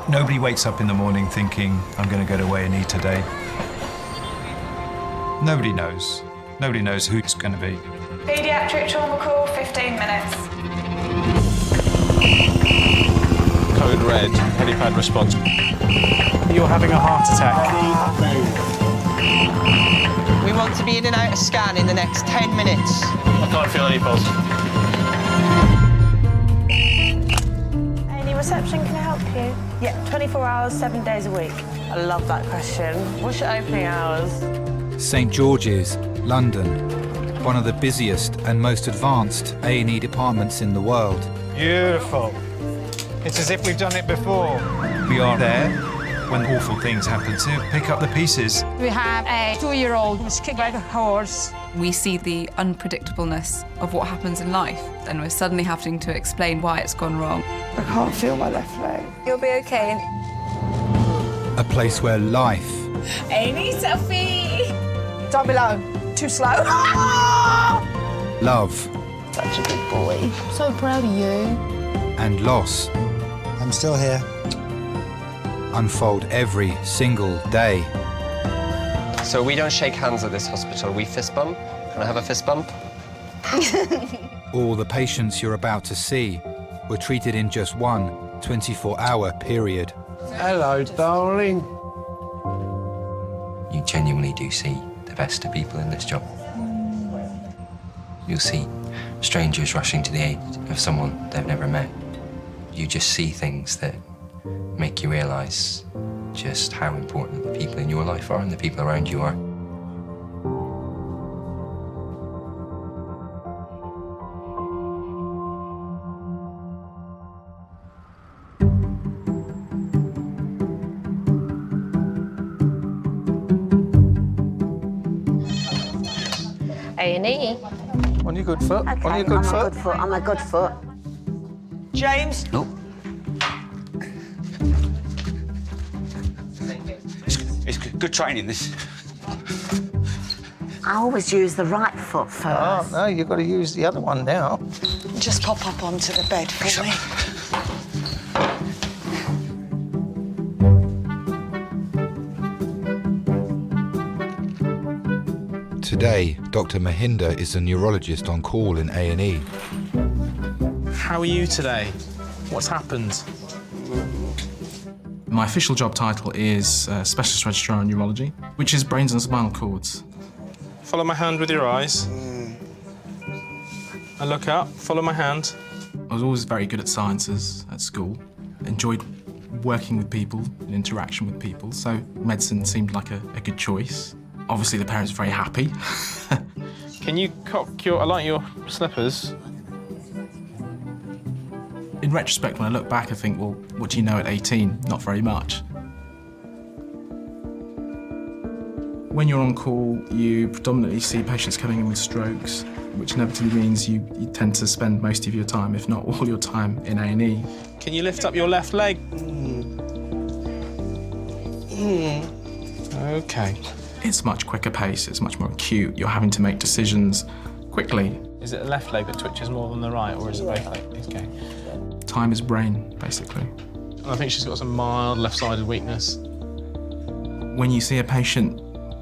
Nobody wakes up in the morning thinking, I'm going to go to A&E today. Nobody knows. Nobody knows who it's going to be. Paediatric trauma call, 15 minutes. Code red, helipad response. You're having a heart attack. We want to be in and out of scan in the next 10 minutes. I can't feel any pulse. A&E reception, can I help you? Yeah, 24 hours, 7 days a week. I love that question. What's your opening hours? St George's, London, one of the busiest and most advanced A&E departments in the world. Beautiful. It's as if we've done it before. We are there when awful things happen to pick up the pieces. We have a 2-year-old who's kicked like a horse. We see the unpredictableness of what happens in life, and we're suddenly having to explain why it's gone wrong. I can't feel my left leg. You'll be okay. A place where life A&E selfie! Down below. Too slow. love Such a good boy. So proud of you. and loss I'm still here. unfold every single day. So we don't shake hands at this hospital, we fist bump. Can I have a fist bump? All the patients you're about to see were treated in just one 24-hour period. Hello, darling. You genuinely do see the best of people in this job. You'll see strangers rushing to the aid of someone they've never met. You just see things that make you realise just how important the people in your life are and the people around you are. A&E. On your good foot. Okay, On your good I'm foot. a good foot. I'm a good foot. James? Nope. It's good training, this. I always use the right foot first. Oh, no, you've got to use the other one now. Just pop up onto the bed for me. Today, Dr. Mahinda is a neurologist on call in A&E. How are you today? What's happened? My official job title is Specialist Registrar in Neurology, which is brains and spinal cords. Follow my hand with your eyes. And look up, follow my hand. I was always very good at sciences at school. Enjoyed working with people and interaction with people, so medicine seemed like a good choice. Obviously, the parents were very happy. Can you cock your... I like your slippers. In retrospect, when I look back, I think, well, what do you know at 18? Not very much. When you're on call, you predominantly see patients coming in with strokes, which inevitably means you tend to spend most of your time, if not all your time, in A&E. Can you lift up your left leg? OK. It's much quicker pace, it's much more acute. You're having to make decisions quickly. Is it the left leg that twitches more than the right, or is it both legs? OK. Time is brain, basically. I think she's got some mild left-sided weakness. When you see a patient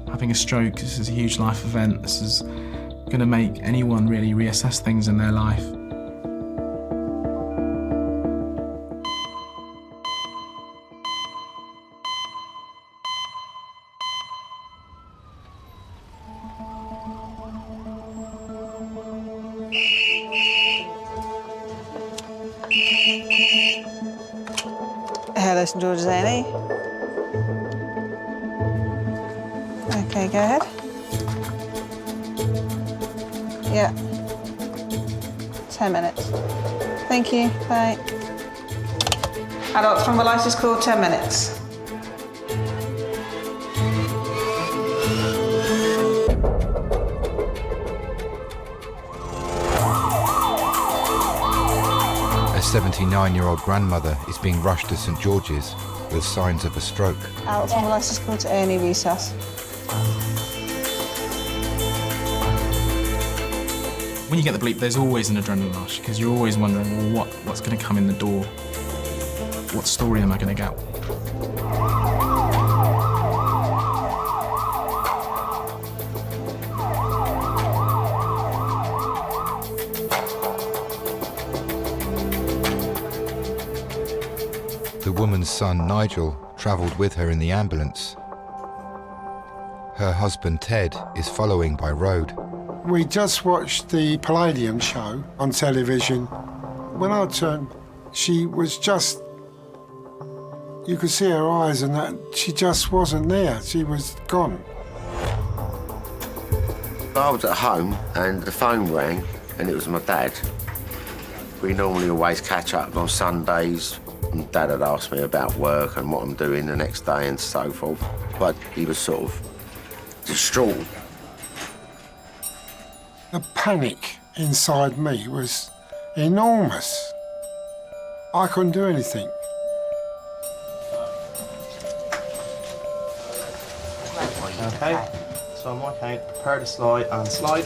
having a stroke, this is a huge life event. This is going to make anyone really reassess things in their life. Hello, St George's A&E. OK, go ahead. Yeah. 10 minutes. Thank you. Bye. Adult thrombolysis call, 10 minutes. A 79-year-old grandmother is being rushed to St George's with signs of a stroke. Adult thrombolysis call to A&E recess. When you get the bleep, there's always an adrenaline rush because you're always wondering, well, what's going to come in the door? What story am I going to get? The woman's son, Nigel, travelled with her in the ambulance. Her husband, Ted, is following by road. We just watched the Palladium show on television. When I turned, she was just... You could see her eyes and that. She just wasn't there. She was gone. I was at home and the phone rang and it was my dad. We normally always catch up on Sundays. And Dad had asked me about work and what I'm doing the next day and so forth. But he was sort of distraught. The panic inside me was enormous. I couldn't do anything. Okay, so on my count, prepare to slide and slide.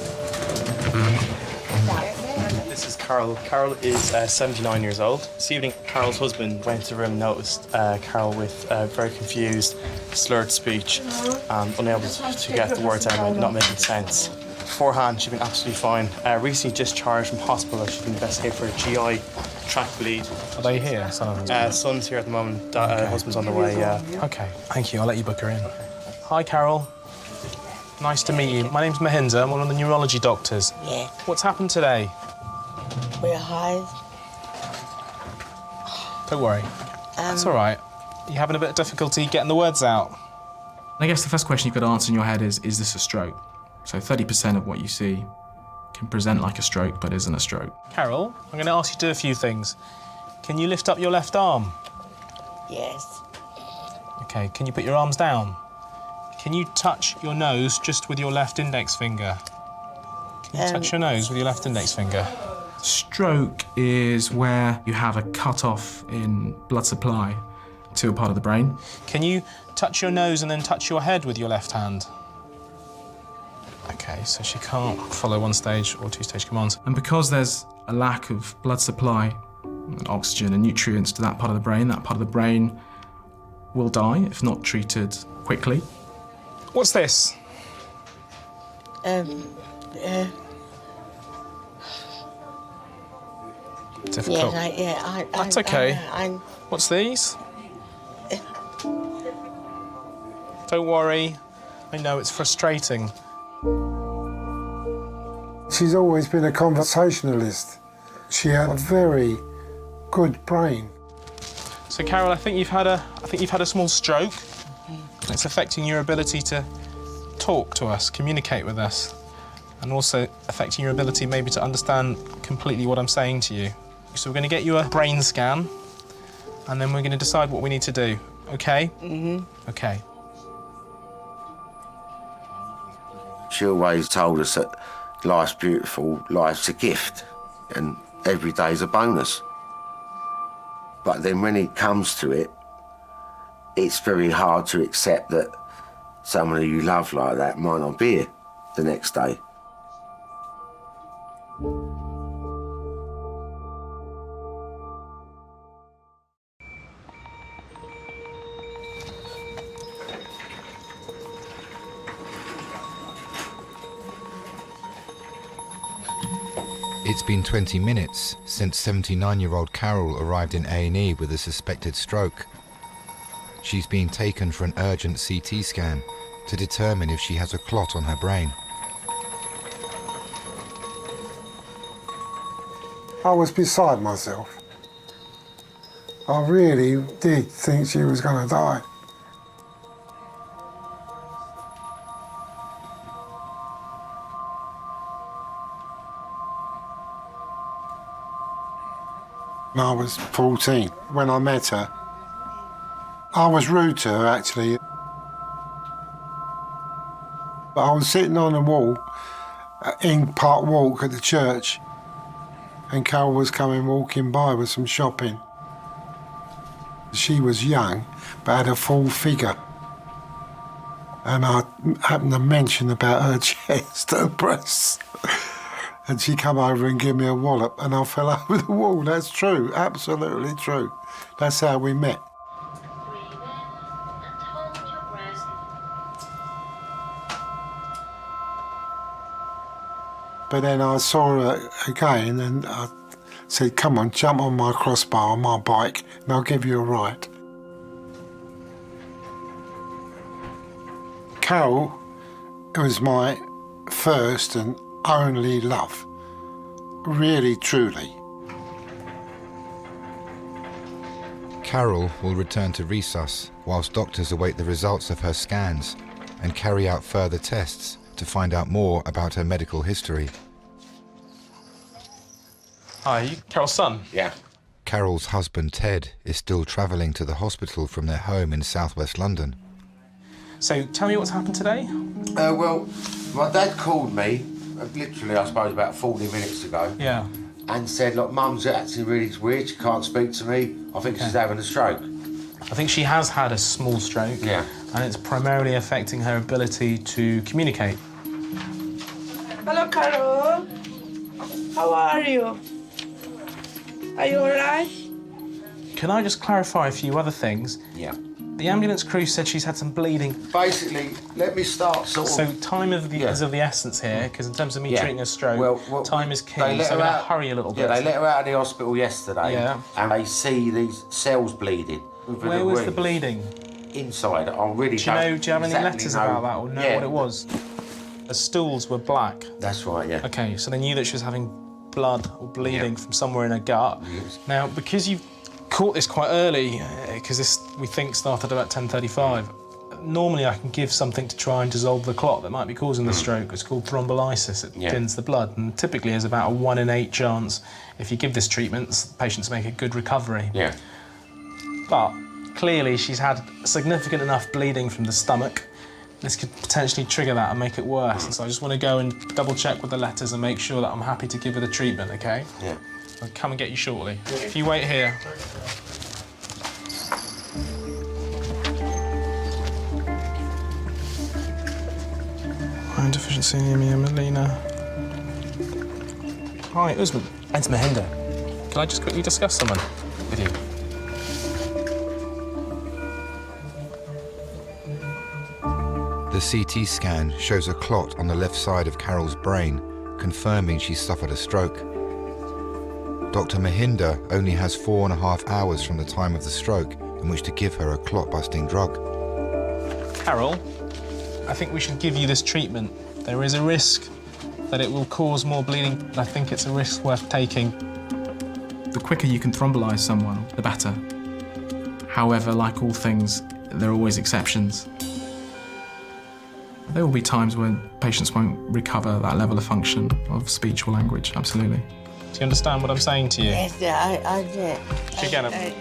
This is Carol. Carol is 79 years old. This evening, Carol's husband went to the room and noticed Carol with very confused, slurred speech and unable to get the words out, not making sense. Beforehand, she'd been absolutely fine. Recently discharged from hospital. She's been investigated for a GI tract bleed. Are they here, son of them? Son's here at the moment. Husband's on the way, yeah. OK, thank you. I'll let you book her in. Hi, Carol. Nice to meet you. My name's Mahinda. I'm one of the neurology doctors. Yeah. What's happened today? We're high. Don't worry. It's all right. You're having a bit of difficulty getting the words out. I guess the first question you've got to answer in your head is this a stroke? So 30% of what you see can present like a stroke, but isn't a stroke. Carol, I'm going to ask you to do a few things. Can you lift up your left arm? Yes. OK, can you put your arms down? Can you touch your nose just with your left index finger? Can you touch your nose with your left index finger? Stroke is where you have a cut-off in blood supply to a part of the brain. Can you touch your nose and then touch your head with your left hand? OK, so she can't follow one-stage or two-stage commands. And because there's a lack of blood supply, and oxygen and nutrients to that part of the brain will die if not treated quickly. What's this? Difficult. That's OK. What's these? Don't worry. I know it's frustrating. She's always been a conversationalist. She had a very good brain. So, Carol, I think you've had a small stroke. It's affecting your ability to talk to us, communicate with us, and also affecting your ability maybe to understand completely what I'm saying to you. So we're going to get you a brain scan, and then we're going to decide what we need to do. OK? OK. She always told us that life's beautiful, life's a gift, and every day's a bonus. But then when it comes to it, it's very hard to accept that someone who you love like that might not be here the next day. It's been 20 minutes since 79-year-old Carol arrived in A&E with a suspected stroke. She's been taken for an urgent CT scan to determine if she has a clot on her brain. I was beside myself. I really did think she was going to die. I was 14 when I met her. I was rude to her, actually. I was sitting on a wall in Park Walk at the church, and Carol was walking by with some shopping. She was young, but had a full figure. And I happened to mention about her chest, her breasts. And she come over and give me a wallop and I fell over the wall. That's true, absolutely true. That's how we met. But then I saw her again and I said, come on, jump on my crossbar on my bike and I'll give you a ride. Carol was my first and only love, really, truly. Carol will return to resus whilst doctors await the results of her scans and carry out further tests to find out more about her medical history. Hi, you Carol's son? Yeah. Carol's husband Ted is still travelling to the hospital from their home in southwest London. So tell me what's happened today? Well, my dad called me, literally, I suppose, about 40 minutes ago. Yeah. And said, look, Mum's acting really weird, she can't speak to me. I think she's having a stroke. I think she has had a small stroke. Yeah. And it's primarily affecting her ability to communicate. Hello, Carol. How are you? Are you all right? Can I just clarify a few other things? Yeah. The ambulance crew said she's had some bleeding. Basically, let me start sort of... So time is of the essence here, because in terms of me treating a stroke, time is key, so I'm going to hurry a little bit. Yeah, they let her out of the hospital yesterday, and they see these cells bleeding. Where was the bleeding? Inside. I really do you have any letters about that, or know what it was? The stools were black. That's right, yeah. OK, so they knew that she was having blood or bleeding from somewhere in her gut. Yes. Now, because you've caught this quite early, because this, we think, started about 10:35, normally I can give something to try and dissolve the clot that might be causing the stroke. It's called thrombolysis. It thins the blood, and typically there's about a 1 in 8 chance, if you give this treatment, patients make a good recovery. Yeah. But clearly she's had significant enough bleeding from the stomach. This could potentially trigger that and make it worse. And so I just want to go and double-check with the letters and make sure that I'm happy to give her the treatment, OK? Yeah. I'll come and get you shortly. If you wait here. Iron deficiency anemia, Melina. Hi, Usman. It's Mahinda. Can I just quickly discuss someone with you? The CT scan shows a clot on the left side of Carol's brain, confirming she suffered a stroke. Dr. Mahinda only has 4.5 hours from the time of the stroke in which to give her a clot-busting drug. Carol, I think we should give you this treatment. There is a risk that it will cause more bleeding. I think it's a risk worth taking. The quicker you can thrombolyse someone, the better. However, like all things, there are always exceptions. There will be times when patients won't recover that level of function of speech or language, absolutely. Do you understand what I'm saying to you? Yes, I did. Do you get it?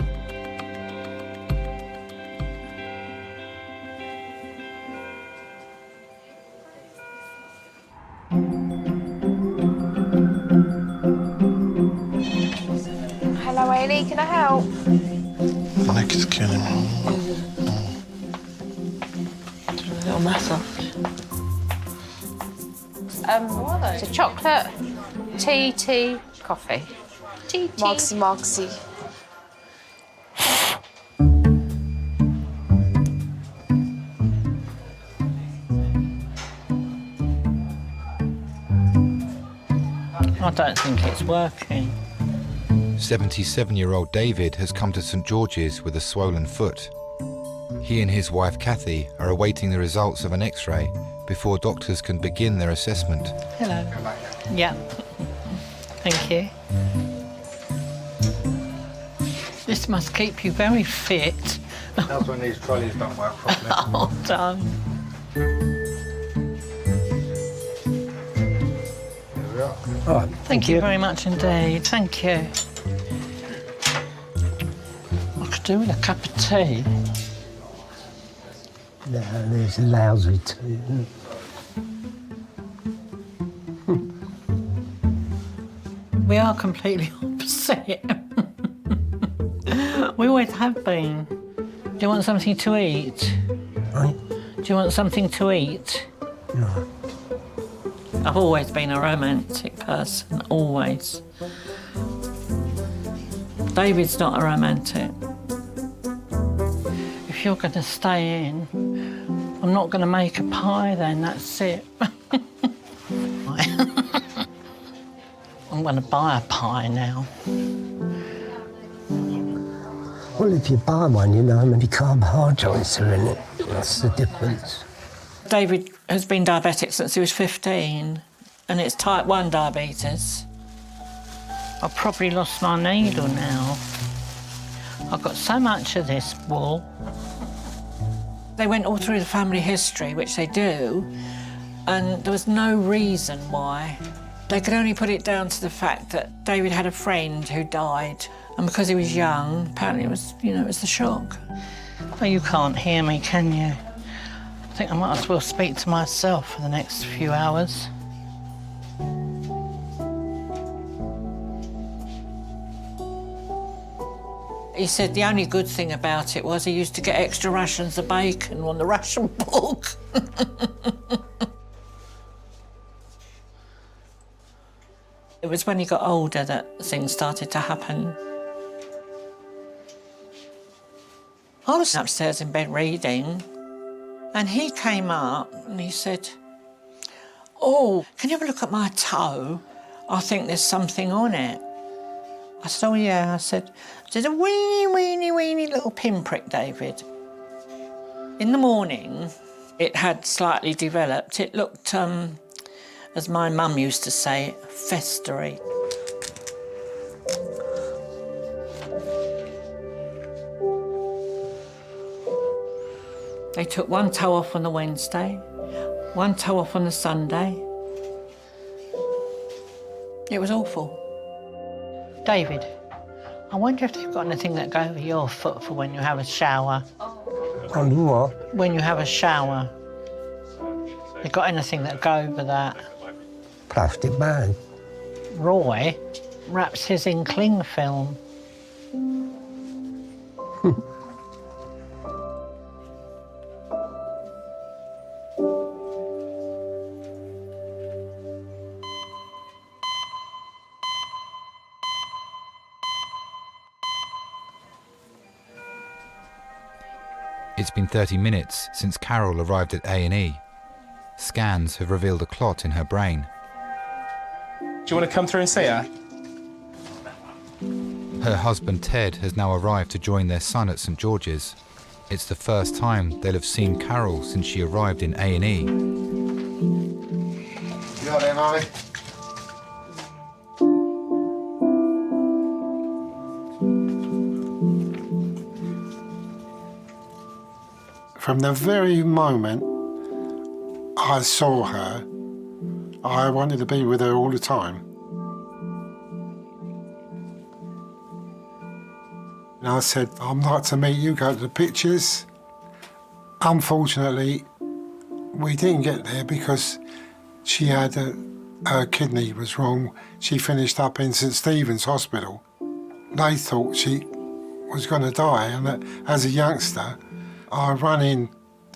Hello, A&E, can I help? My neck is killing me. A little massage. It's a chocolate, tea, coffee. Tea. Moxie. I don't think it's working. 77-year-old David has come to St George's with a swollen foot. He and his wife Kathy are awaiting the results of an X-ray before doctors can begin their assessment. Hello. Yeah. Thank you. This must keep you very fit. That's when these trolleys don't work properly. Oh, darn. Oh, Thank you very much indeed. Thank you. I could do with a cup of tea. No, there's lousy tea. We are completely opposite. We always have been. Do you want something to eat? Right? Do you want something to eat? No. I've always been a romantic person, always. David's not a romantic. If you're going to stay in, I'm not going to make a pie then, that's it. I'm going to buy a pie now. Well, if you buy one, you know how many carbohydrates are in it. That's the difference. David has been diabetic since he was 15, and it's type 1 diabetes. I've probably lost my needle now. I've got so much of this wool. They went all through the family history, which they do, and there was no reason why. They could only put it down to the fact that David had a friend who died, and because he was young, apparently it was, it was the shock. Well, you can't hear me, can you? I think I might as well speak to myself for the next few hours. He said the only good thing about it was he used to get extra rations of bacon on the ration book. It was when he got older that things started to happen. I was upstairs in bed reading, and he came up and he said, "Oh, can you have a look at my toe? I think there's something on it." I said, "Oh, yeah." I said, "There's a weeny little pinprick, David." In the morning, it had slightly developed. It looked, as my mum used to say, festery. They took one toe off on the Wednesday, one toe off on the Sunday. It was awful. David, I wonder if they've got anything that go over your foot for when you have a shower. On what? When you have a shower. They've got anything that go over that. Plastic bag. Roy wraps his in cling film. It's been 30 minutes since Carol arrived at A&E. Scans have revealed a clot in her brain. Do you want to come through and see her? Her husband Ted has now arrived to join their son at St George's. It's the first time they'll have seen Carol since she arrived in A&E. You all there, Mummy? From the very moment I saw her, I wanted to be with her all the time. And I said, "I'd like to meet you, go to the pictures." Unfortunately, we didn't get there because she had her kidney was wrong. She finished up in St Stephen's Hospital. They thought she was going to die, and that, as a youngster, I ran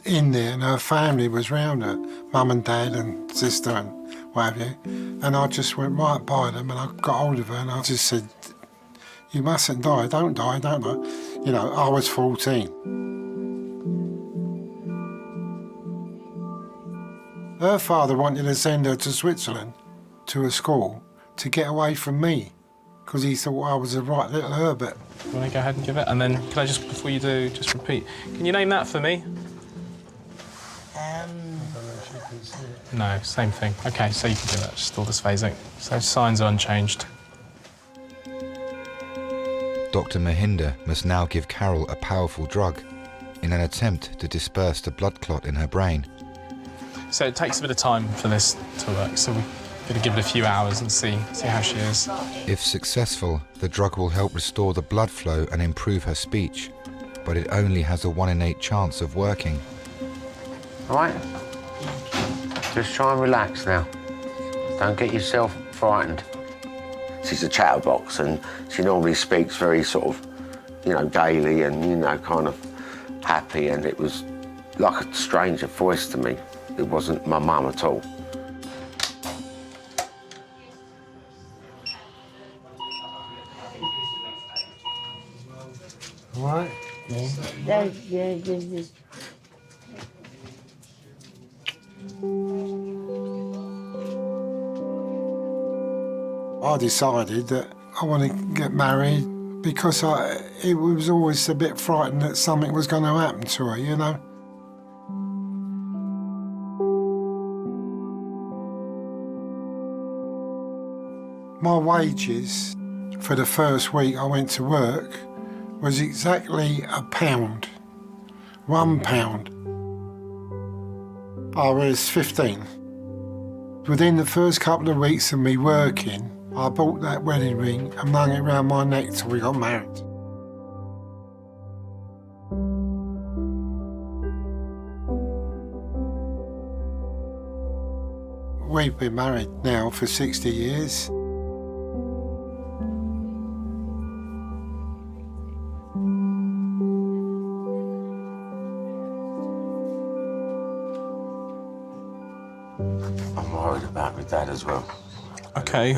in there and her family was round her, mum and dad and sister and what have you. And I just went right by them and I got hold of her and I just said, "You mustn't die, don't die, don't die." You know, I was 14. Her father wanted to send her to Switzerland, to a school, to get away from me, because he thought I was a right little Herbert. You want to go ahead and give it? And then, can I just, before you do, just repeat. Can you name that for me? No, same thing. OK, so you can do that, just all dysphasic. So signs are unchanged. Dr. Mahinder must now give Carol a powerful drug in an attempt to disperse the blood clot in her brain. So it takes a bit of time for this to work, so we're going to give it a few hours and see how she is. If successful, the drug will help restore the blood flow and improve her speech, but it only has a 1 in 8 chance of working. All right? Just try and relax now. Don't get yourself frightened. She's a chatterbox and she normally speaks very sort of, gaily and, kind of happy, and it was like a stranger voice to me. It wasn't my mum at all. Right? I decided that I want to get married because it was always a bit frightened that something was going to happen to her, you know. My wages for the first week I went to work was exactly £1. £1. I was 15. Within the first couple of weeks of me working, I bought that wedding ring and hung it around my neck till we got married. We've been married now for 60 years. I'm worried about my dad as well. Okay.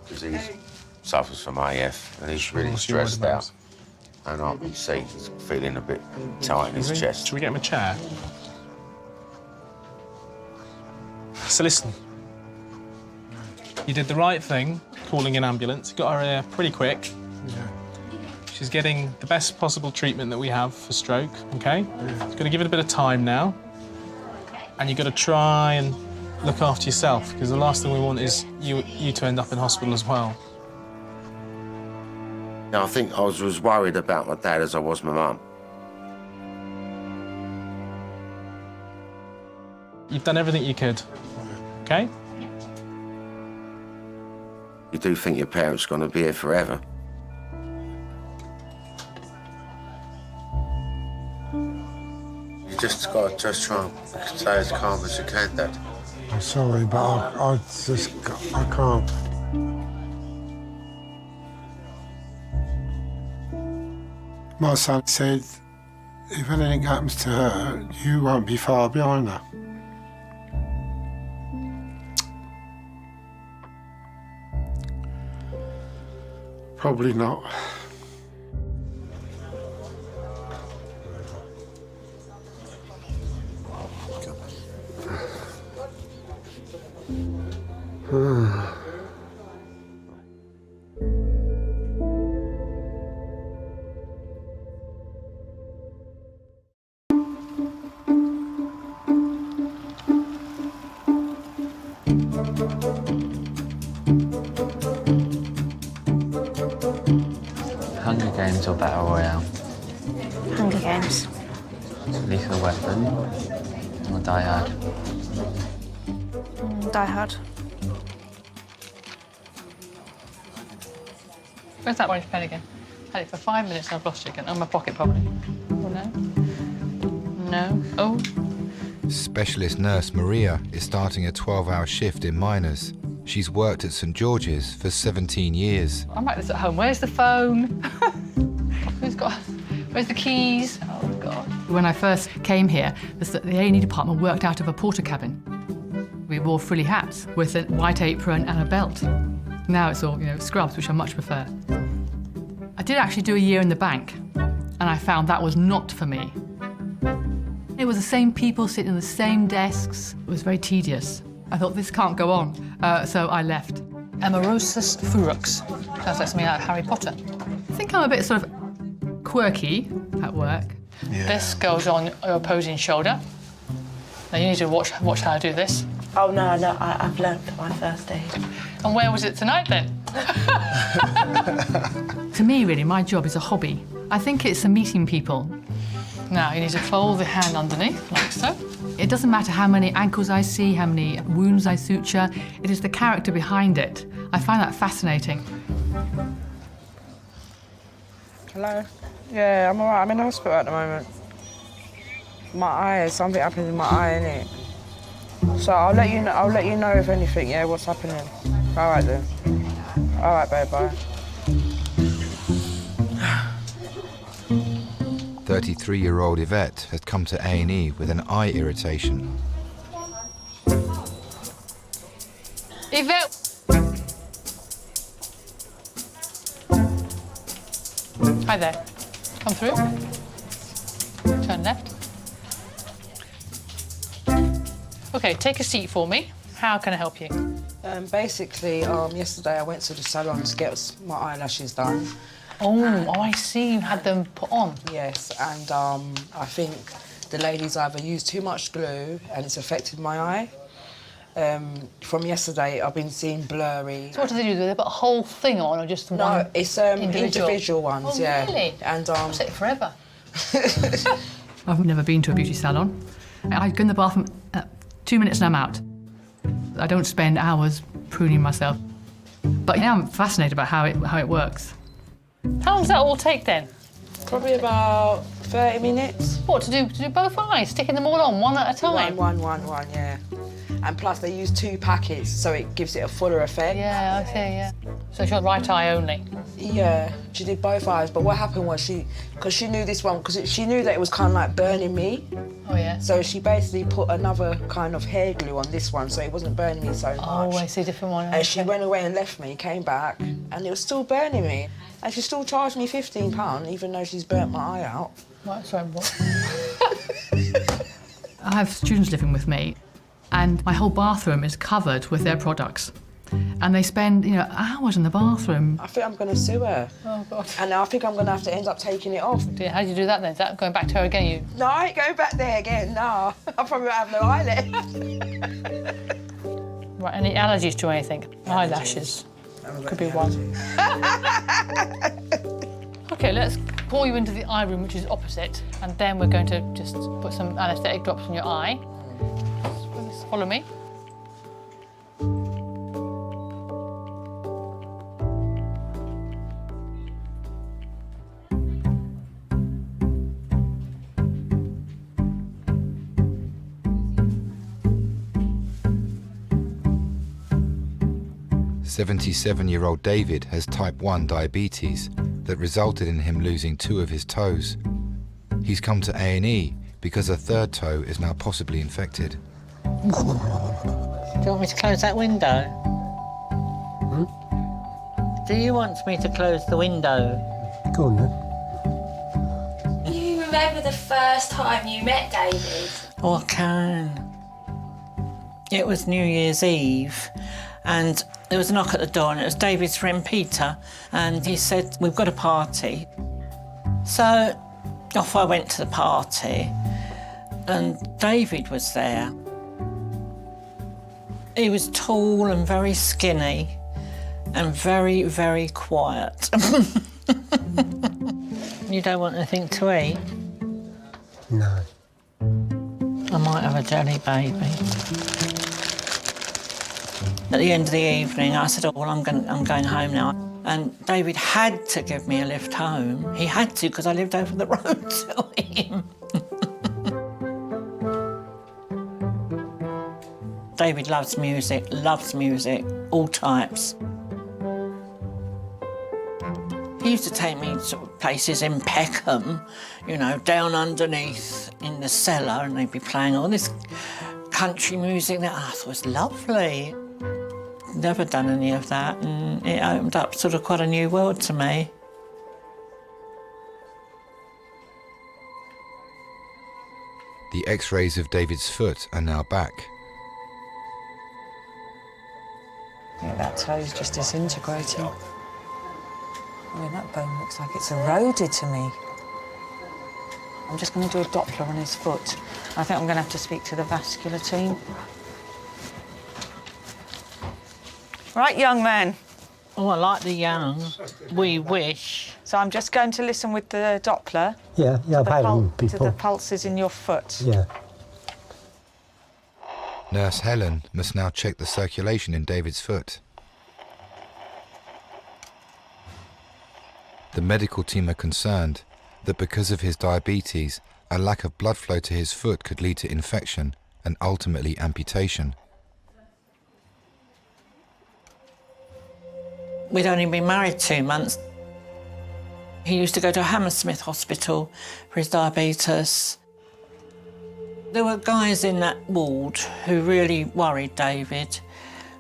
Because he suffers from AF and he's really stressed out. And I can see he's feeling a bit tight in his chest. Should we get him a chair? So listen, you did the right thing, calling an ambulance. You got her here pretty quick. Yeah. She's getting the best possible treatment that we have for stroke, okay? You've got to give it a bit of time now. And you've got to try and look after yourself, because the last thing we want is you to end up in hospital as well. Now, I think I was as worried about my dad as I was my mum. You've done everything you could, okay? You do think your parents are going to be here forever. You just got to try and stay as calm as you can, Dad. I'm sorry, but I can't. My son said, if anything happens to her, you won't be far behind her. Probably not. Hunger Games or Battle Royale? Hunger Games. Lethal Weapon or Die Hard? Die Hard. Where's that orange pen again? Had it for 5 minutes and I've lost it again. Oh, my pocket probably. Oh, no. No. Oh. Specialist nurse Maria is starting a 12-hour shift in minors. She's worked at St George's for 17 years. I'm like this at home. Where's the phone? Where's the keys? Oh, God. When I first came here, the A&E department worked out of a porter cabin. We wore frilly hats with a white apron and a belt. Now it's all, scrubs, which I much prefer. I did actually do a year in the bank, and I found that was not for me. It was the same people sitting at the same desks. It was very tedious. I thought, this can't go on, so I left. Amorosus Furux. Sounds like something out of Harry Potter. I think I'm a bit sort of quirky at work. Yeah. This goes on your opposing shoulder. Now you need to watch how I do this. Oh, no, I've learnt my first aid. And where was it tonight, then? To me, really, my job is a hobby. I think it's meeting people. Now, you need to fold the hand underneath, like so. It doesn't matter how many ankles I see, how many wounds I suture. It is the character behind it. I find that fascinating. Hello? Yeah, I'm all right. I'm in hospital at the moment. My eye, something happened in my eye, innit? So I'll let you know if anything, yeah, what's happening. All right, then. All right, babe, bye. 33-year-old Yvette has come to A&E with an eye irritation. Yvette! Hi there. Come through. Turn left. OK, take a seat for me. How can I help you? Basically, yesterday I went to the salon to get my eyelashes done. Oh, I see. You had them put on. Yes, and I think the lady's either used too much glue and it's affected my eye. From yesterday, I've been seeing blurry. So what do they do? Do they put a whole thing on or just one? No, it's individual ones, oh, yeah. Really? And I'll sit forever. I've never been to a beauty salon. I go in the bathroom 2 minutes and I'm out. I don't spend hours pruning myself. But yeah, I'm fascinated about how it works. How long does that all take then? Probably about 30 minutes. What, to do both eyes? Sticking them all on, one at a time? One, yeah. And plus they use 2 packets, so it gives it a fuller effect. Yeah, I see, yeah. So it's your right eye only? Yeah, she did both eyes, but what happened was because she knew this one, because she knew that it was kind of like burning me. Oh, yeah. So she basically put another kind of hair glue on this one, so it wasn't burning me so much. Oh, I see, different one. And she went away and left me, came back, and it was still burning me. And she still charged me £15, even though she's burnt my eye out. Right, sorry, what? I have students living with me, and my whole bathroom is covered with their products. And they spend, hours in the bathroom. I think I'm going to sue her. Oh, God. And I think I'm going to have to end up taking it off. How do you do that then? Is that going back to her again? No, I ain't going back there again, no. I probably won't have no eye left. Right, any allergies to anything? Eyelashes. Could be one. OK, let's pour you into the eye room, which is opposite, and then we're going to just put some anaesthetic drops in your eye. Just follow me. "77-year-old David has type 1 diabetes that resulted in him losing 2 of his toes. He's come to A&E because a 3rd toe is now possibly infected." Do you want me to close that window? Do you want me to close the window? Go on then. You remember the first time you met David? Oh, I can. It was New Year's Eve, and there was a knock at the door, and it was David's friend Peter, and he said, "We've got a party." So off I went to the party, and David was there. He was tall and very skinny and very, very quiet. You don't want anything to eat? No. I might have a jelly baby. At the end of the evening, I said, "Oh, well, I'm going home now." And David had to give me a lift home. He had to, because I lived over the road to him. David loves music, all types. He used to take me to places in Peckham, down underneath in the cellar, and they'd be playing all this country music that I thought was lovely. Never done any of that, and it opened up sort of quite a new world to me. The X-rays of David's foot are now back. Yeah, that toe's just disintegrating. I mean, that bone looks like it's eroded to me. I'm just going to do a Doppler on his foot. I think I'm going to have to speak to the vascular team. Right, young man. Oh, I like the young. We wish. So I'm just going to listen with the Doppler. Yeah, I've had them to the before. pulses in your foot. Yeah. Nurse Helen must now check the circulation in David's foot. The medical team are concerned that because of his diabetes, a lack of blood flow to his foot could lead to infection and ultimately amputation. We'd only been married 2 months. He used to go to Hammersmith Hospital for his diabetes. There were guys in that ward who really worried David.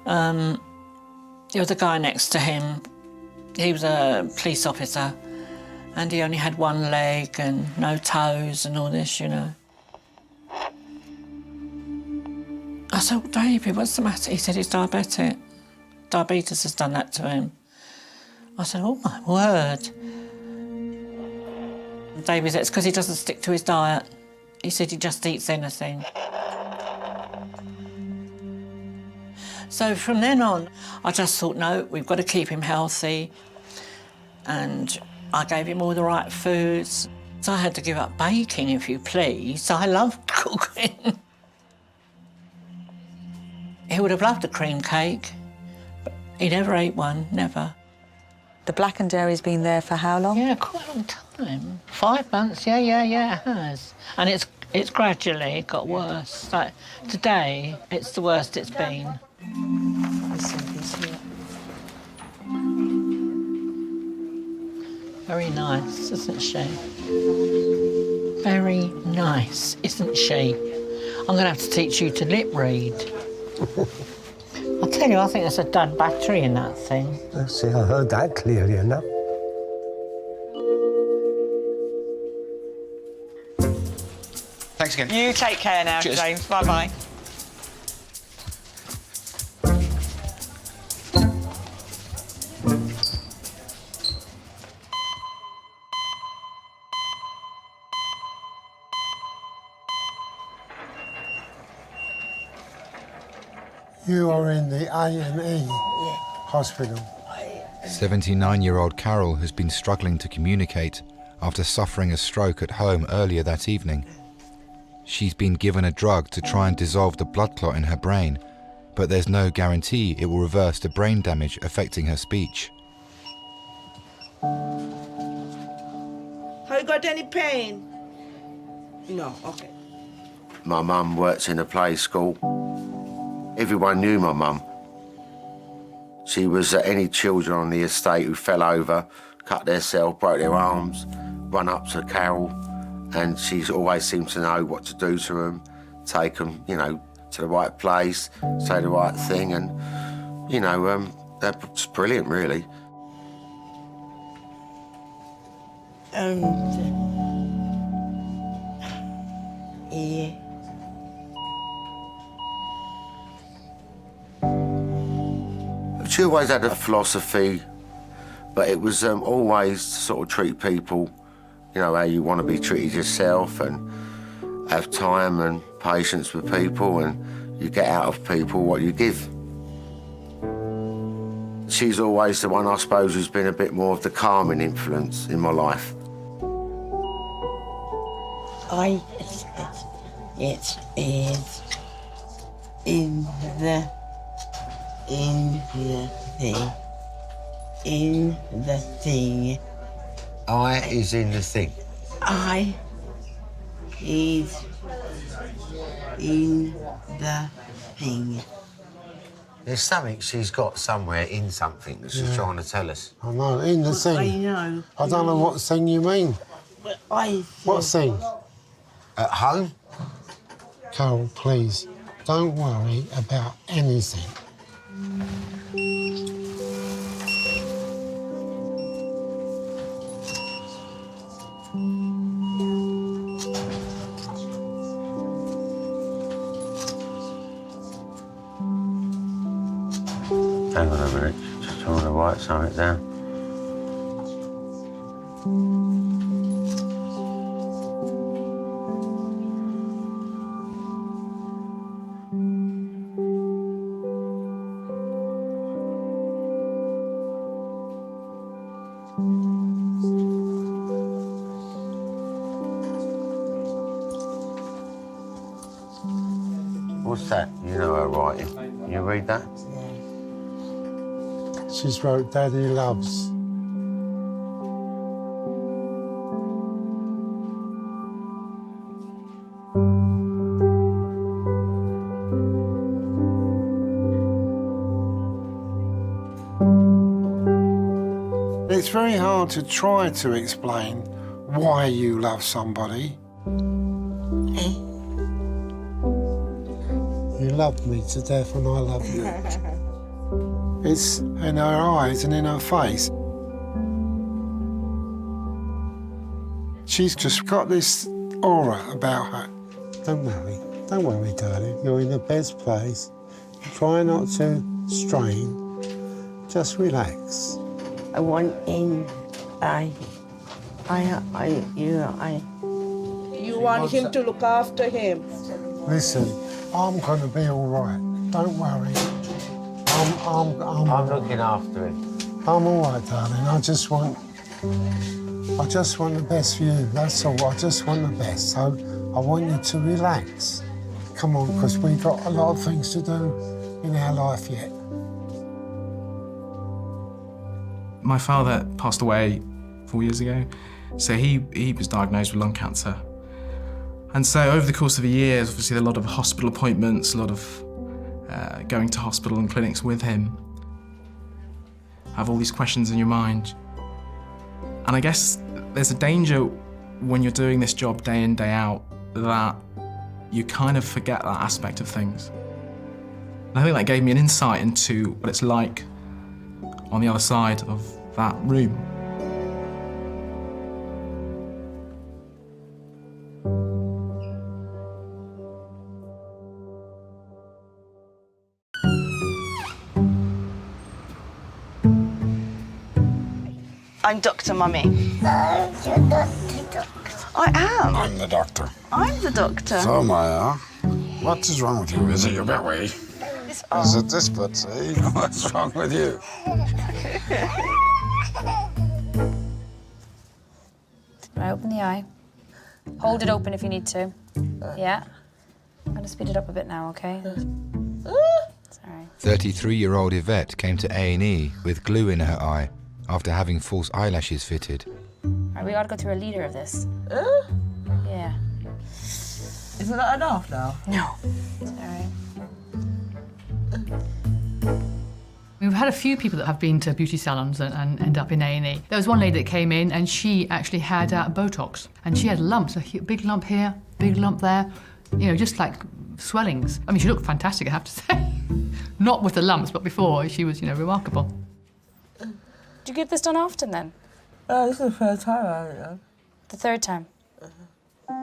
There was a guy next to him. He was a police officer, And he only had one leg and no toes and all this, you know. I said, "Oh, David, what's the matter?" He said he's diabetic. Diabetes has done that to him. I said, "Oh, my word." David said it's because he doesn't stick to his diet. He said he just eats anything. So from then on, I just thought, no, we've got to keep him healthy. And I gave him all the right foods. So I had to give up baking, if you please. I loved cooking. He would have loved a cream cake, but he never ate one, never. The Black and Dairy's been there for how long? Yeah, quite a long time. 5 months, yeah, it has. And it's gradually got worse. Like today, it's the worst it's been. Very nice, isn't she? Very nice, isn't she? I'm going to have to teach you to lip read. I'll tell you, I think there's a dead battery in that thing. See, I heard that clearly enough. Thanks again. You take care now, Cheers. James. Bye-bye. You are in the A&E hospital. 79-year-old Carol has been struggling to communicate after suffering a stroke at home earlier that evening. She's been given a drug to try and dissolve the blood clot in her brain, but there's no guarantee it will reverse the brain damage affecting her speech. Have you got any pain? No, okay. My mum worked in a play school. Everyone knew my mum. She was any children on the estate who fell over, cut themselves, broke their arms, run up to Carol, and she's always seemed to know what to do to them, take them, you know, to the right place, say the right thing, and, you know, that's brilliant, really. Yeah. She always had a philosophy, but it was always to sort of treat people, you know, how you want to be treated yourself, and have time and patience with people, and you get out of people what you give. She's always the one, I suppose, who's been a bit more of the calming influence in my life. It is in the thing. I is in the thing. I is in the thing. There's something she's got somewhere in something that she's trying to tell us. I know, in the thing. I know. I don't know what thing you mean. But What thing? At home? Carol, please, don't worry about anything. Hang on a minute, just trying to write something down. What's that? You know her writing. Can you read that? She's wrote Daddy Loves. It's very hard to try to explain why you love somebody. You love me to death and I love you. It's in her eyes and in her face. She's just got this aura about her. Don't worry, darling. You're in the best place. Try not to strain. Just relax. I want in. You want him to look after him? Listen, I'm gonna be all right. Don't worry. I'm looking after him. I'm all right, darling. I just want the best for you. That's all. I just want the best. So I want you to relax. Come on, because we've got a lot of things to do in our life yet. My father passed away 4 years ago, so he was diagnosed with lung cancer. And so over the course of the years, obviously a lot of hospital appointments, a lot of going to hospital and clinics with him. Have all these questions in your mind. And I guess there's a danger when you're doing this job day in, day out, that you kind of forget that aspect of things. And I think that gave me an insight into what it's like on the other side of that room. I'm Dr. Mummy. I am. I'm the doctor. I'm the doctor. So, Maya, what is wrong with you? Is it your belly? Is it this pussy? What's wrong with you? Right, open the eye. Hold it open if you need to. Yeah. I'm gonna speed it up a bit now, okay? Sorry. 33-year-old Yvette came to A&E with glue in her eye after having false eyelashes fitted. Right, we gotta go through a liter of this. Yeah. Isn't that enough now? No. It's all right. We've had a few people that have been to beauty salons and end up in A&E. There was one lady that came in and she actually had Botox, and she had lumps, a big lump here, big lump there, you know, just like swellings. I mean, she looked fantastic, I have to say. Not with the lumps, but before, she was, you know, remarkable. Do you get this done often then? This is the third time I haven't done. The third time? Do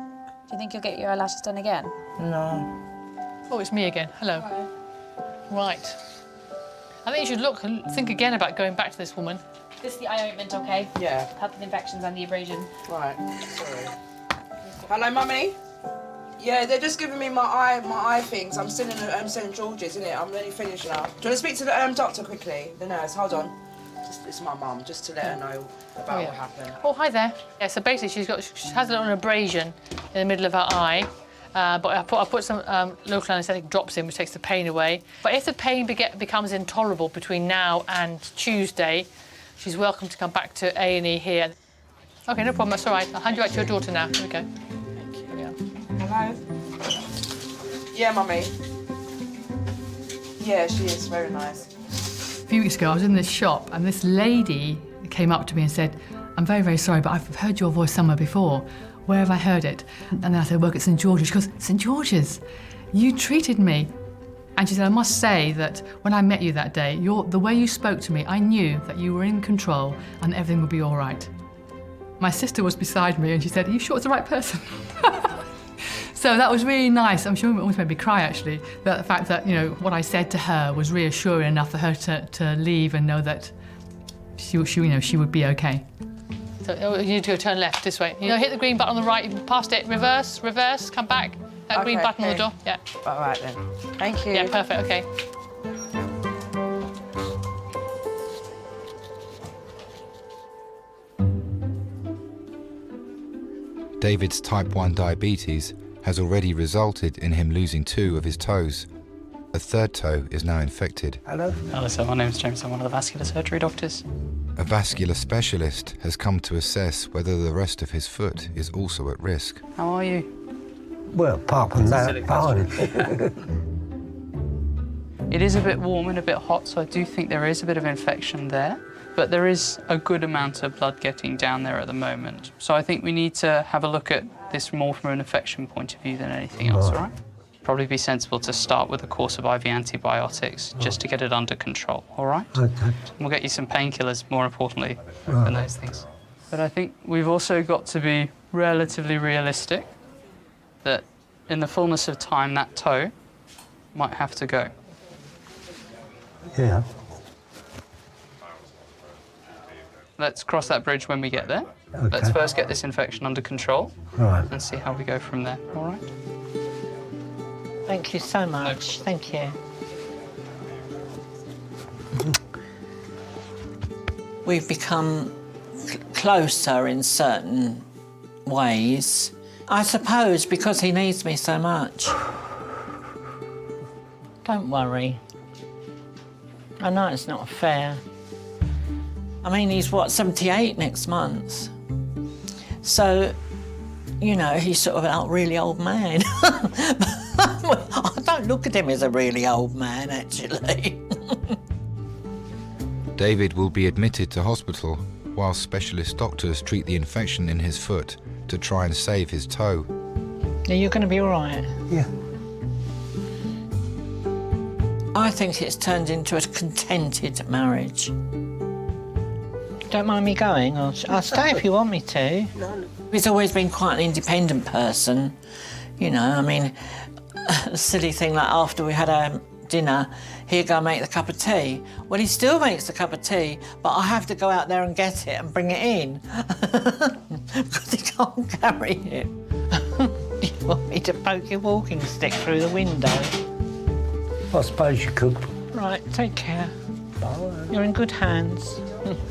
you think you'll get your eyelashes done again? No. Oh, it's me again. Hello. Hi. Right. I think you should look and think again about going back to this woman. This is the eye ointment, okay? Yeah. Help with infections and the abrasion. Right. Sorry. Hello, Mummy. Yeah, they're just giving me my eye things. I'm still in St George's, innit? I'm nearly finished now. Do you want to speak to the doctor quickly? The nurse. Hold on. It's my mum, just to let her know about what happened. Oh, hi there. Yeah, so basically she has a little abrasion in the middle of her eye, but I put some local anaesthetic drops in, which takes the pain away. But if the pain becomes intolerable between now and Tuesday, she's welcome to come back to A&E here. OK, no problem, that's all right. I'll hand you back to your daughter now. Here we go. Hello? Yeah, Mummy. Yeah, she is very nice. A few weeks ago, I was in this shop and this lady came up to me and said, I'm very, very sorry, but I've heard your voice somewhere before. Where have I heard it? And then I said, work at St George's. She goes, St George's? You treated me. And she said, I must say that when I met you that day, the way you spoke to me, I knew that you were in control and everything would be all right. My sister was beside me and she said, are you sure it's the right person? So that was really nice. I'm sure it almost made me cry, actually. The fact that, you know, what I said to her was reassuring enough for her to leave and know that she would be okay. So you need to go turn left this way. You know, hit the green button on the right, past it, reverse, come back. That green button on the door, yeah. All right then. Thank you. Yeah, perfect, okay. David's type 1 diabetes has already resulted in him losing 2 of his toes. A third toe is now infected. Hello, sir. My name's James. I'm one of the vascular surgery doctors. A vascular specialist has come to assess whether the rest of his foot is also at risk. How are you? Well, apart from that, fine. It is a bit warm and a bit hot, so I do think there is a bit of infection there. But there is a good amount of blood getting down there at the moment. So I think we need to have a look at this more from an infection point of view than anything else, all right? Probably be sensible to start with a course of IV antibiotics just to get it under control, all right? Okay. And we'll get you some painkillers, more importantly, than those things. But I think we've also got to be relatively realistic that in the fullness of time that toe might have to go. Yeah. Let's cross that bridge when we get there. Okay. Let's first get this infection under control Right. and see how we go from there, all right? Thank you so much. Thank you. We've become closer in certain ways. I suppose because he needs me so much. Don't worry. I know it's not fair. I mean, he's, what, 78 next month? So, you know, he's sort of a really old man. I don't look at him as a really old man, actually. David will be admitted to hospital while specialist doctors treat the infection in his foot to try and save his toe. Are you going to be all right? Yeah. I think it's turned into a contented marriage. Don't mind me going? I'll stay if you want me to. He's always been quite an independent person. You know, I mean, a silly thing like after we had our dinner, he'd go make the cup of tea. Well, he still makes the cup of tea, but I have to go out there and get it and bring it in because he can't carry it. Do you want me to poke your walking stick through the window? I suppose you could. Right, take care. Bye. You're in good hands.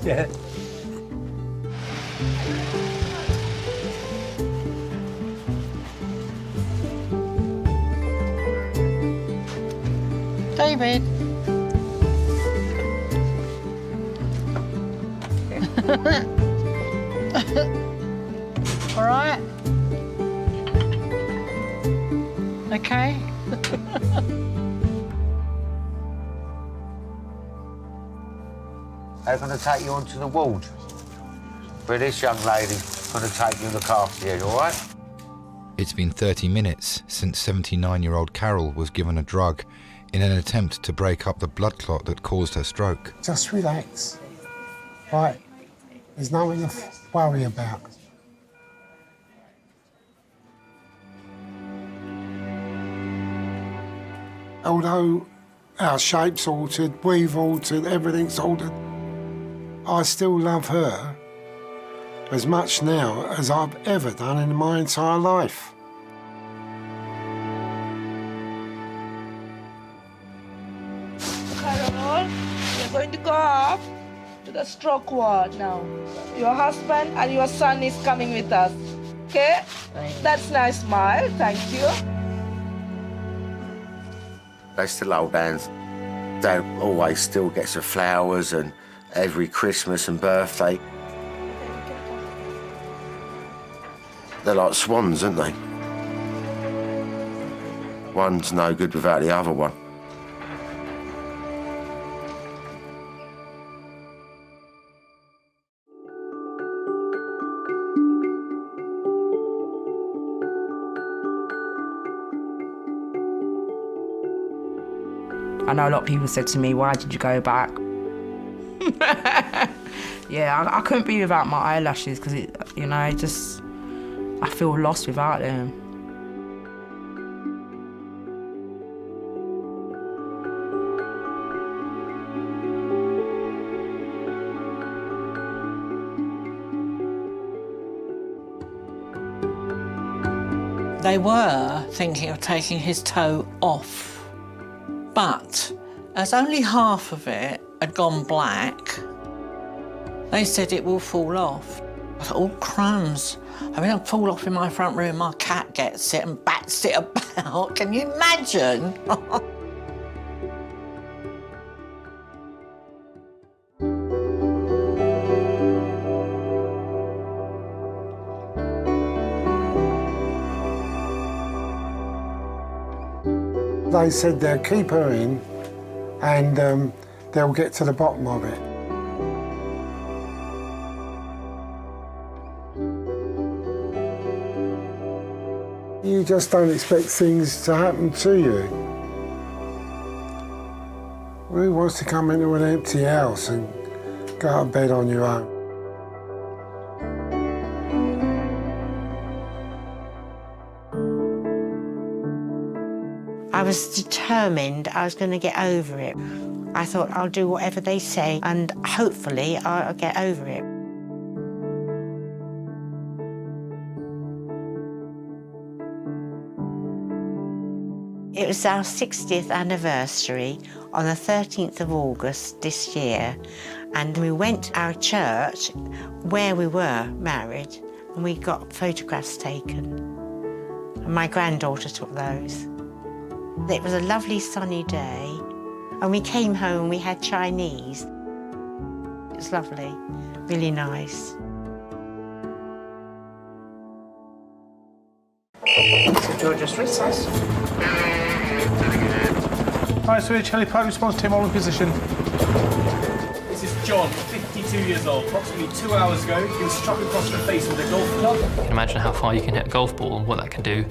Yeah. David. All right? Okay? They're going to take you onto the ward. But this young lady's going to take you and look after you, all right? It's been 30 minutes since 79-year-old Carol was given a drug in an attempt to break up the blood clot that caused her stroke. Just relax. Right, there's nothing to worry about. Although our shape's altered, we've altered, everything's altered, I still love her as much now as I've ever done in my entire life. Carol, you're going to go up to the stroke ward now. Your husband and your son is coming with us. Okay? That's nice smile. Thank you. They still hold hands. Dad always still gets her flowers and every Christmas and birthday. They're like swans, aren't they? One's no good without the other one. I know a lot of people said to me, why did you go back? Yeah, I couldn't be without my eyelashes because, you know, just, I feel lost without them. They were thinking of taking his toe off. But as only half of it had gone black, they said it will fall off. I thought, oh, crumbs. I mean, it'll fall off in my front room, my cat gets it and bats it about. Can you imagine? They said they'll keep her in and they'll get to the bottom of it. You just don't expect things to happen to you. Who wants to come into an empty house and go to bed on your own? I was determined I was going to get over it. I thought I'll do whatever they say and hopefully I'll get over it. It was our 60th anniversary on the 13th of August this year, and we went to our church where we were married and we got photographs taken. And my granddaughter took those. It was a lovely sunny day and we came home and we had Chinese. It was lovely, really nice. George's recess. Hi, so we're Charlie Park response team, all in position. This is John, 52 years old. Approximately 2 hours ago, he was struck across the face with a golf club. You can imagine how far you can hit a golf ball and what that can do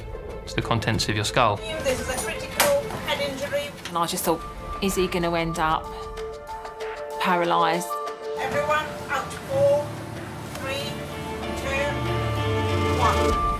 to the contents of your skull. This is a critical head injury. And I just thought, is he going to end up paralysed? Everyone, out 4, 3, 2, 1.